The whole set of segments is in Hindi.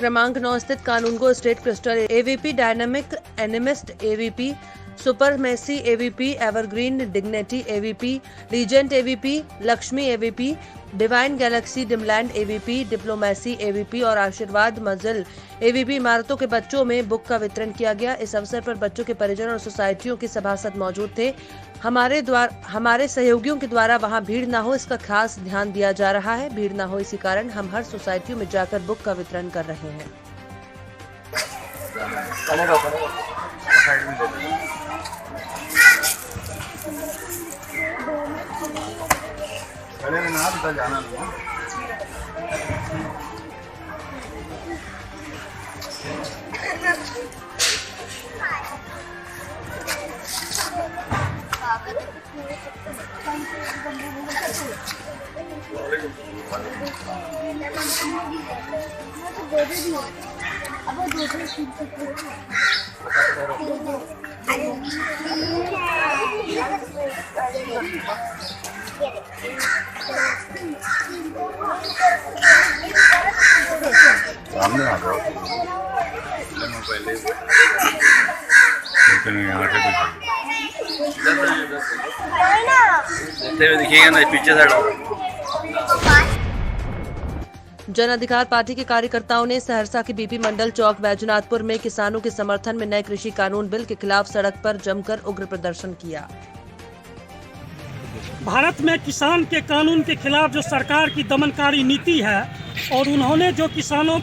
क्रमांक 9 स्थित Kanungo state crystal AVP dynamic animist AVP supremacy AVP evergreen dignity AVP legend AVP Lakshmi AVP divine galaxy dreamland AVP diplomacy AVP और आशीर्वाद मंजिल एवीपी इमारतों के बच्चों में बुक का वितरण किया गया। इस अवसर पर बच्चों के परिजन और सोसाइटियों के सभासद मौजूद थे। हमारे सहयोगियों के द्वारा वहां भीड़ न हो इसका खास ध्यान दिया जा रहा है। भीड़ न हो इसी कारण हम हर सोसाइटियों में जाकर बुक का वितरण कर रहे हैं। जाना सामने आ जाओ पहले यहाँ से दिखेगा ना पीछे साइड। जन अधिकार पार्टी के कार्यकर्ताओं ने सहरसा के बीपी मंडल चौक बैजनाथपुर में किसानों के समर्थन में नए कृषि कानून बिल के खिलाफ सड़क पर जमकर उग्र प्रदर्शन किया। भारत में किसान के कानून के खिलाफ जो सरकार की दमनकारी नीति है और उन्होंने जो किसानों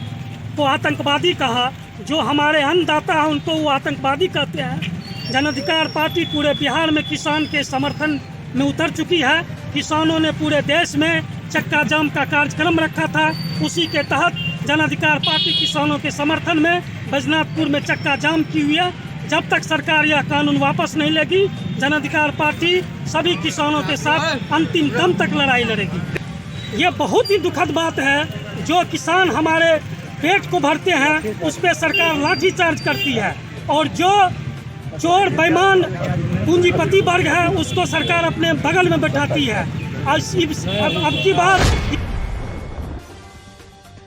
को आतंकवादी कहा, जो हमारे अन्नदाता हैं उनको वो आतंकवादी कहते हैं। जन अधिकार पार्टी पूरे बिहार में किसान के समर्थन में उतर चुकी है। किसानों ने पूरे देश में चक्का जाम का कार्यक्रम रखा था, उसी के तहत जन अधिकार पार्टी किसानों के समर्थन में बैजनाथपुर में चक्का जाम की हुई है। जब तक सरकार यह कानून वापस नहीं लेगी, जन अधिकार पार्टी सभी किसानों के साथ अंतिम दम तक लड़ाई लड़ेगी। ये बहुत ही दुखद बात है, जो किसान हमारे पेट को भरते हैं उस पर सरकार लाठीचार्ज करती है, और जो चोर बेईमान पूंजीपति वर्ग है उसको सरकार अपने बगल में बैठाती है। अब की बार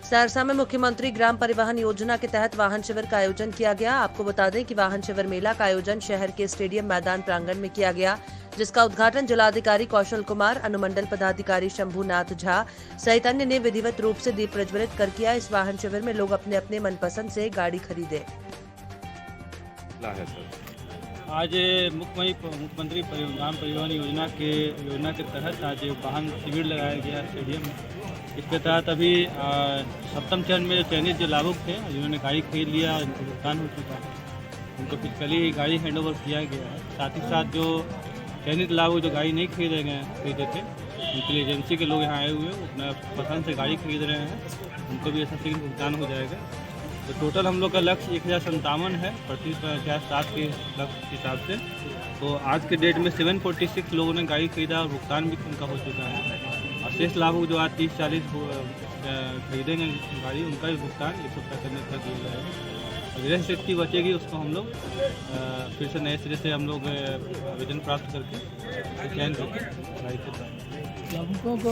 सहरसा में मुख्यमंत्री ग्राम परिवहन योजना के तहत वाहन शिविर का आयोजन किया गया। आपको बता दें कि वाहन शिविर मेला का आयोजन शहर के स्टेडियम मैदान प्रांगण में किया गया, जिसका उद्घाटन जिलाधिकारी कौशल कुमार, अनुमंडल पदाधिकारी शंभुनाथ झा सहित अन्य ने विधिवत रूप से दीप प्रज्वलित कर किया। इस वाहन शिविर में लोग अपने अपने मनपसंद से गाड़ी खरीदे। आज मुख्यमंत्री ग्राम परिवहन योजना के तहत आज वाहन शिविर लगाया गया स्टेडियम में। इसके तहत अभी सप्तम चरण में चयनित जो लाभुक थे जिन्होंने गाड़ी खरीद लिया, उनको भुगतान हो चुका है, उनको फिजिकली गाड़ी हैंडओवर किया गया है। साथ ही साथ जो चयनित लाभुक जो गाड़ी नहीं खरीदे थे उनके लिए एजेंसी के लोग यहाँ आए हुए हैं, अपना पसंद से गाड़ी खरीद रहे हैं, उनको भी ऐसा शीघ्र भुगतान हो जाएगा। तो टोटल हम लोग का लक्ष्य 1057 है प्रति 50 के लक्ष्य के हिसाब से। तो आज के डेट में 746 लोगों ने गाड़ी खरीदा और भुगतान भी उनका हो चुका है। और शेष लाभुक जो आज 30-40 खरीदेंगे गाड़ी, उनका भी भुगतान 1 सप्ताह करने तक दिया जाएगा। और जैसे शक्ति बचेगी उसको हम लोग फिर से नए सिरे से हम लोग आवेदन प्राप्त करके चयन करके गाड़ी से लाभुकों को।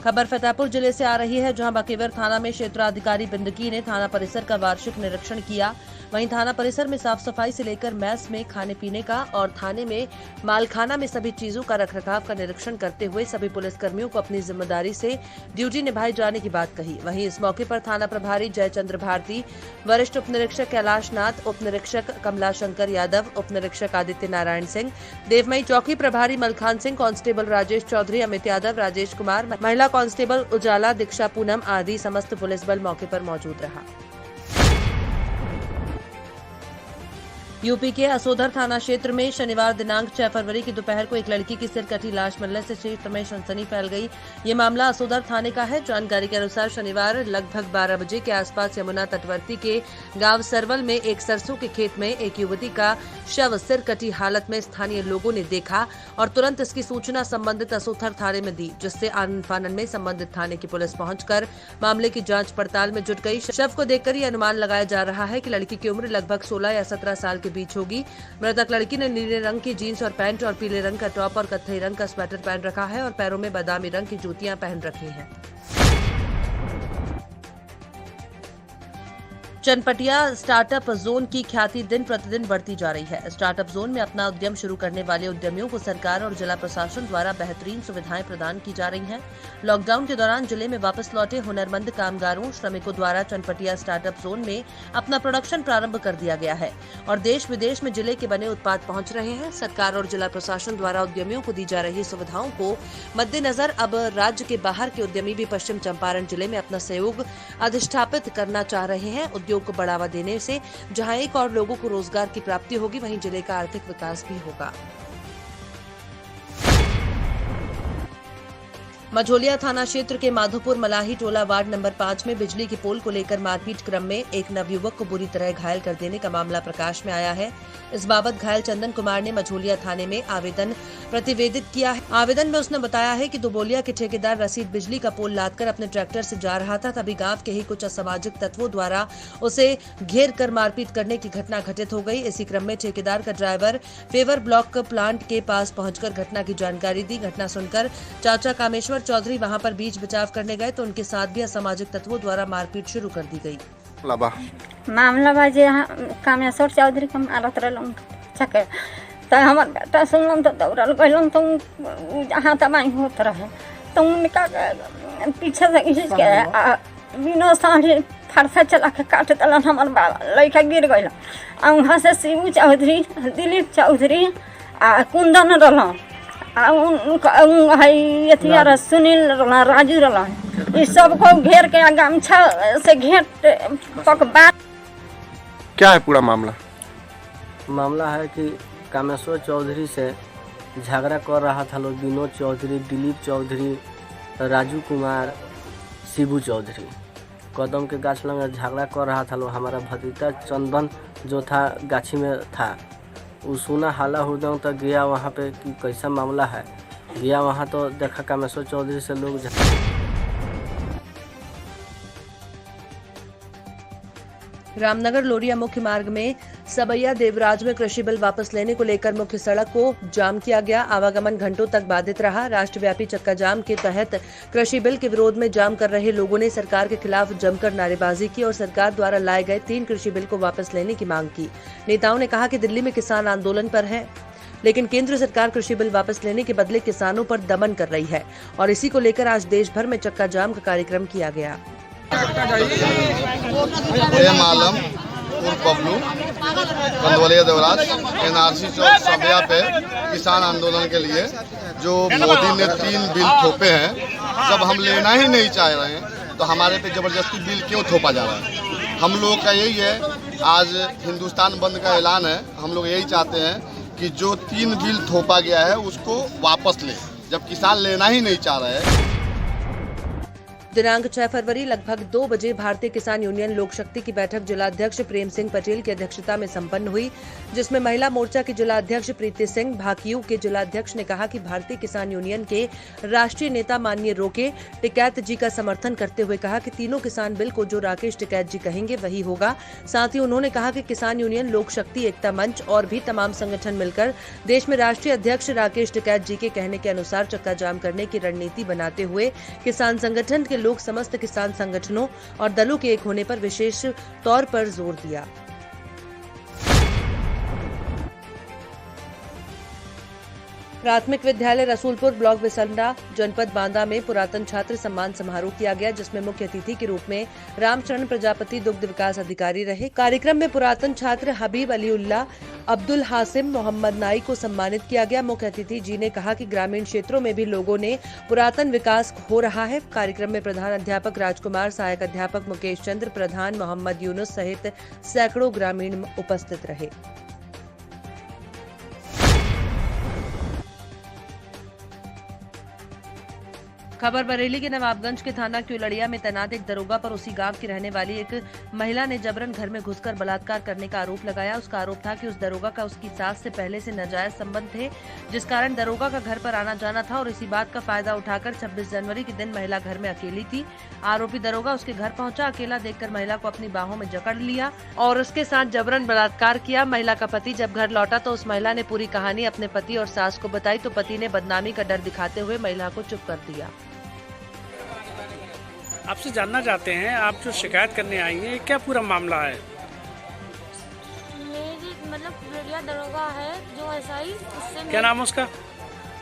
खबर फतेहपुर जिले से आ रही है, जहां बकेवर थाना में क्षेत्राधिकारी बिंदकी ने थाना परिसर का वार्षिक निरीक्षण किया। वहीं थाना परिसर में साफ सफाई से लेकर मैस में खाने पीने का और थाने में मालखाना में सभी चीजों का रखरखाव का निरीक्षण करते हुए सभी पुलिसकर्मियों को अपनी जिम्मेदारी से ड्यूटी निभाई जाने की बात कही। वहीं इस मौके पर थाना प्रभारी जयचंद्र भारती, वरिष्ठ उप निरीक्षक कैलाश नाथ, उप निरीक्षक कमला शंकर यादव, उप निरीक्षक आदित्य नारायण सिंह, देवमई चौकी प्रभारी मलखान सिंह, कांस्टेबल राजेश चौधरी, अमित यादव, राजेश कुमार, महिला कांस्टेबल उजाला, दीक्षा पूनम आदि समस्त पुलिस बल मौके पर मौजूद रहा। यूपी के असोधर थाना क्षेत्र में शनिवार दिनांक 6 फरवरी की दोपहर को एक लड़की की सिर कटी लाश मिलने से क्षेत्र में सनसनी फैल गई। ये मामला असोधर थाने का है। जानकारी के अनुसार शनिवार लगभग 12 बजे के आसपास यमुना तटवर्ती के गांव सरवल में एक सरसों के खेत में एक युवती का शव सिर कटी हालत में स्थानीय लोगों ने देखा और तुरंत इसकी सूचना संबंधित असोधर थाने में दी, जिससे आनन फानन में संबंधित थाने की पुलिस पहुंचकर मामले की जांच पड़ताल में जुट गई। शव को देखकर ये अनुमान लगाया जा रहा है कि लड़की की उम्र लगभग 16 या 17 साल के बीच होगी। मृतक लड़की ने नीले रंग की जीन्स और पैंट और पीले रंग का टॉप और कत्थई रंग का स्वेटर पहन रखा है और पैरों में बादामी रंग की जूतियां पहन रखी हैं। चनपटिया स्टार्टअप जोन की ख्याति दिन प्रतिदिन बढ़ती जा रही है। स्टार्टअप जोन में अपना उद्यम शुरू करने वाले उद्यमियों को सरकार और जिला प्रशासन द्वारा बेहतरीन सुविधाएं प्रदान की जा रही हैं। लॉकडाउन के दौरान जिले में वापस लौटे हुनरमंद कामगारों श्रमिकों द्वारा चनपटिया स्टार्टअप जोन में अपना प्रोडक्शन प्रारंभ कर दिया गया है और देश विदेश में जिले के बने उत्पाद पहुंच रहे हैं। सरकार और जिला प्रशासन द्वारा उद्यमियों को दी जा रही सुविधाओं को मद्देनजर अब राज्य के बाहर के उद्यमी भी पश्चिम चंपारण जिले में अपना सहयोग अधिष्ठापित करना चाह रहे हैं। उद्योग को बढ़ावा देने से जहां एक और लोगों को रोजगार की प्राप्ति होगी, वहीं जिले का आर्थिक विकास भी होगा। मझोलिया थाना क्षेत्र के माधोपुर मलाही टोला वार्ड नंबर 5 में बिजली की पोल को लेकर मारपीट क्रम में एक नवयुवक को बुरी तरह घायल कर देने का मामला प्रकाश में आया है। इस बाबत घायल चंदन कुमार ने मझोलिया थाने में आवेदन प्रतिवेदित किया है। आवेदन में उसने बताया है कि दुबोलिया के ठेकेदार रसीद बिजली का पोल लादकर अपने ट्रैक्टर से जा रहा था, तभी गांव के ही कुछ असामाजिक तत्वों द्वारा उसे घेर कर मारपीट करने की घटना घटित हो गई। इसी क्रम में ठेकेदार का ड्राइवर फेवर ब्लॉक प्लांट के पास पहुंचकर घटना की जानकारी दी। घटना सुनकर चाचा कामेश्वर चौधरी वहां पर बीच बचाव करने गए तो उनके साथ भी असामाजिक तत्वों द्वारा मारपीट शुरू कर दी गई। मामला बाजे कामेश्वर चौधरी के मारत रहलन चके तो हमर बेटा सुनलन तो दौड़ल गइलन तो जहाँ तबाही होत रहे तो उनका पीछे से खींच के बिना साढ़े फरसा चला के काट दलन। हमर लड़का गिर गइल आ वहाँ से शिबू चौधरी, दिलीप चौधरी आ कुंदन रहलन आ सुनील रहलन, राजू रहलन। इस सबको घेर के गमछा से घेर तक बात। क्या है पूरा मामला? मामला है कि कामेश्वर चौधरी से झगड़ा कर रहा था लोग, विनोद चौधरी, दिलीप चौधरी, राजू कुमार, शिबू चौधरी कदम के गाछ लग झगड़ा कर रहा था लोग। हमारा भतीजा चंदन जो था गाछी में था, वो सुना हाला हुदम तो गया वहाँ पे कि कैसा मामला है। गया वहाँ तो देखा कामेश्वर चौधरी से लोग रामनगर लोरिया मुख्य मार्ग में सबैया देवराज में कृषि बिल वापस लेने को लेकर मुख्य सड़क को जाम किया गया। आवागमन घंटों तक बाधित रहा। राष्ट्रव्यापी चक्का जाम के तहत कृषि बिल के विरोध में जाम कर रहे लोगों ने सरकार के खिलाफ जमकर नारेबाजी की और सरकार द्वारा लाए गए 3 कृषि बिल को वापस लेने की मांग की। नेताओं ने कहा कि दिल्ली में किसान आंदोलन पर है, लेकिन केंद्र सरकार कृषि बिल वापस लेने के बदले किसानों पर दमन कर रही है और इसी को लेकर आज देश भर में चक्का जाम का कार्यक्रम किया गया। आलम बबलू कंदवलिया देवराज NRC चौक सबैया पे किसान आंदोलन के लिए जो मोदी ने 3 बिल थोपे हैं, जब हम लेना ही नहीं चाह रहे हैं तो हमारे पे जबरदस्ती बिल क्यों थोपा जा रहा है। हम लोग का यही है, आज हिंदुस्तान बंद का ऐलान है। हम लोग यही चाहते हैं कि जो 3 बिल थोपा गया है उसको वापस ले, जब किसान लेना ही नहीं चाह रहे हैं। दिनांक 6 फरवरी लगभग 2 बजे भारतीय किसान यूनियन लोक शक्ति की बैठक जिलाध्यक्ष प्रेम सिंह पटेल की अध्यक्षता में संपन्न हुई, जिसमें महिला मोर्चा की जिलाध्यक्ष प्रीति सिंह, भाकियू के जिलाध्यक्ष ने कहा कि भारतीय किसान यूनियन के राष्ट्रीय नेता माननीय रोके टिकैत जी का समर्थन करते हुए कहा कि तीनों किसान बिल को जो राकेश टिकैत जी कहेंगे वही होगा। साथ ही उन्होंने कहा कि किसान यूनियन लोक शक्ति एकता मंच और भी तमाम संगठन मिलकर देश में राष्ट्रीय अध्यक्ष राकेश टिकैत जी के कहने के अनुसार चक्का जाम करने की रणनीति बनाते हुए किसान संगठन के लोग समस्त किसान संगठनों और दलों के एक होने पर विशेष तौर पर जोर दिया। प्राथमिक विद्यालय रसूलपुर ब्लॉक बिसंडा जनपद बांदा में पुरातन छात्र सम्मान समारोह किया गया, जिसमें मुख्य अतिथि के रूप में रामचरण प्रजापति दुग्ध विकास अधिकारी रहे। कार्यक्रम में पुरातन छात्र हबीब अलीउल्लाह, अब्दुल हासिम, मोहम्मद नाई को सम्मानित किया गया। मुख्य अतिथि जी ने कहा कि ग्रामीण क्षेत्रों में भी लोगों ने पुरातन विकास हो रहा है। कार्यक्रम में प्रधान अध्यापक राजकुमार, सहायक अध्यापक मुकेश चंद्र, प्रधान मोहम्मद यूनुस सहित सैकड़ों ग्रामीण उपस्थित रहे। खबर बरेली के नवाबगंज के थाना क्यूलड़िया में तैनात एक दरोगा पर उसी गांव की रहने वाली एक महिला ने जबरन घर में घुसकर बलात्कार करने का आरोप लगाया। उसका आरोप था कि उस दरोगा का उसकी सास से पहले से नाजायज संबंध थे, जिस कारण दरोगा का घर पर आना जाना था और इसी बात का फायदा उठाकर 26 जनवरी के दिन महिला घर में अकेली थी। आरोपी दरोगा उसके घर पहुंचा। अकेला देखकर महिला को अपनी बाहों में जकड़ लिया और उसके साथ जबरन बलात्कार किया। महिला का पति जब घर लौटा तो उस महिला ने पूरी कहानी अपने पति और सास को बताई, तो पति ने बदनामी का डर दिखाते हुए महिला को चुप कर दिया। आपसे जानना चाहते हैं, आप जो शिकायत करने आई हैं, क्या पूरा मामला है? मेरी मतलब भेड़िया दरोगा है जो एसआई, उससे क्या नाम है उसका?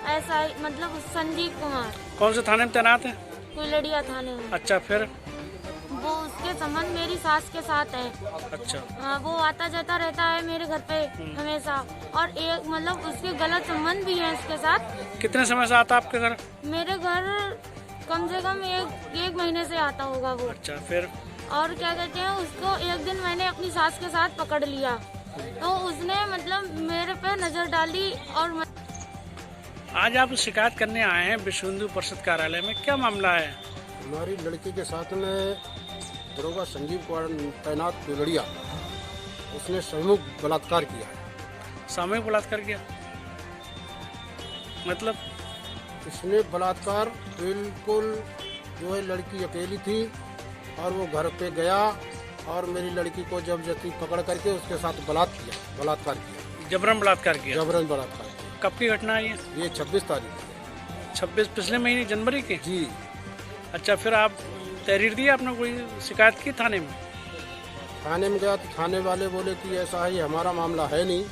एसआई मतलब संदीप कुमार। कौन से थाने में तैनात है? कुलड़िया थाने में। अच्छा, फिर? वो उसके संबंध मेरी सास के साथ है। अच्छा। हाँ, वो आता जाता रहता है मेरे घर पे हमेशा, और एक मतलब उसके गलत संबंध भी है उसके साथ। कितने समय से आता आपके घर? मेरे घर कम से कम एक महीने से आता होगा वो। अच्छा, फिर? और क्या कहते हैं, उसको एक दिन मैंने अपनी सास के साथ पकड़ लिया, तो उसने मतलब मेरे पे नजर डाली। और आज आप शिकायत करने आए हैं विश्व हिंदू परिषद कार्यालय में, क्या मामला है? हमारी लड़की के साथ में दरोगा संजीव कुमार तैनात कुलड़िया, उसने सामूहिक बलात्कार किया है। सामूहिक बलात्कार किया मतलब? इसने बलात्कार बिल्कुल जो है, लड़की अकेली थी और वो घर पे गया और मेरी लड़की को जबरदस्ती पकड़ करके उसके साथ बलात्कार किया। जबरन बलात्कार किया? जबरन बलात्कार। कब की घटना है ये 26 तारीख। 26 पिछले महीने जनवरी के? जी। अच्छा, फिर आप तहरीर दी, आपने कोई शिकायत की थाने में? थाने में गया तो थाने वाले बोले कि ऐसा है, हमारा मामला है नहीं।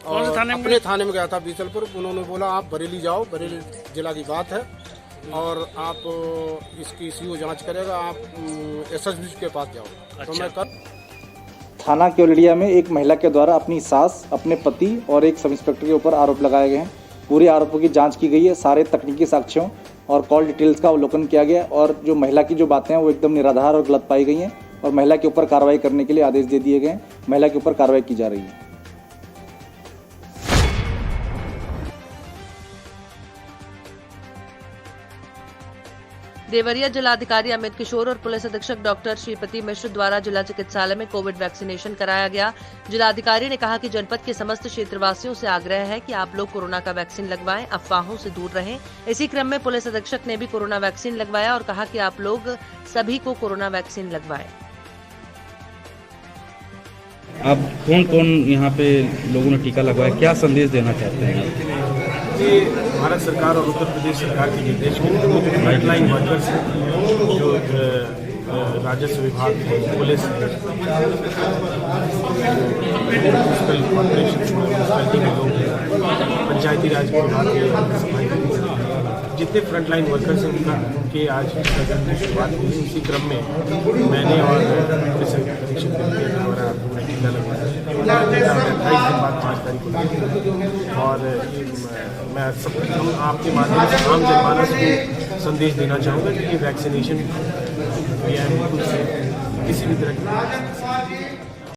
कौन से थाने में? अपने थाने में गया था बीसलपुर। उन्होंने बोला आप बरेली जाओ, बरेली जिला की बात है और आप इसकी सीओ जांच करेगा, आप एसएसपी के पास जाओ। अच्छा। तो मैं कर थाना केवड़िया में एक महिला के द्वारा अपनी सास, अपने पति और एक सब इंस्पेक्टर के ऊपर आरोप लगाए गए हैं। पूरे आरोपों की जांच की गई है, सारे तकनीकी साक्ष्यों और कॉल डिटेल्स का अवलोकन किया गया और जो महिला की जो बातें हैं वो एकदम निराधार और गलत पाई गई हैं और महिला के ऊपर कार्रवाई करने के लिए आदेश दे दिए गए हैं। महिला के ऊपर कार्रवाई की जा रही है। देवरिया जिलाधिकारी अमित किशोर और पुलिस अधीक्षक डॉक्टर श्रीपति मिश्र द्वारा जिला चिकित्सालय में कोविड वैक्सीनेशन कराया गया। जिलाधिकारी ने कहा कि जनपद के समस्त क्षेत्रवासियों से आग्रह है कि आप लोग कोरोना का वैक्सीन लगवाएं, अफवाहों से दूर रहें। इसी क्रम में पुलिस अधीक्षक ने भी कोरोना वैक्सीन लगवाया और कहा कि आप लोग सभी को कोरोना वैक्सीन लगवाएं। अब कौन कौन यहाँ पे लोगों ने टीका लगवाया, क्या संदेश देना चाहते हैं? ये भारत सरकार और उत्तर प्रदेश सरकार के निर्देश के तहत फ्रंटलाइन वर्कर्स जो राजस्व विभाग, पुलिस, म्यूनिसिपल कॉर्पोरेशन, म्यूनिसिपैलिटी के लोग, पंचायती राज विभाग के जितने फ्रंटलाइन वर्कर्स हैं उनके आज सदन की शुरुआत हुई। इसी क्रम में मैंने और पुलिस अधीक्षक के द्वारा टीका लगवाया। 28 दिन बाद 5 तारीख को और मैं हम आपके माध्यम से आम जनमानस को संदेश देना चाहूँगा कि ये वैक्सीनेशन किसी भी तरह की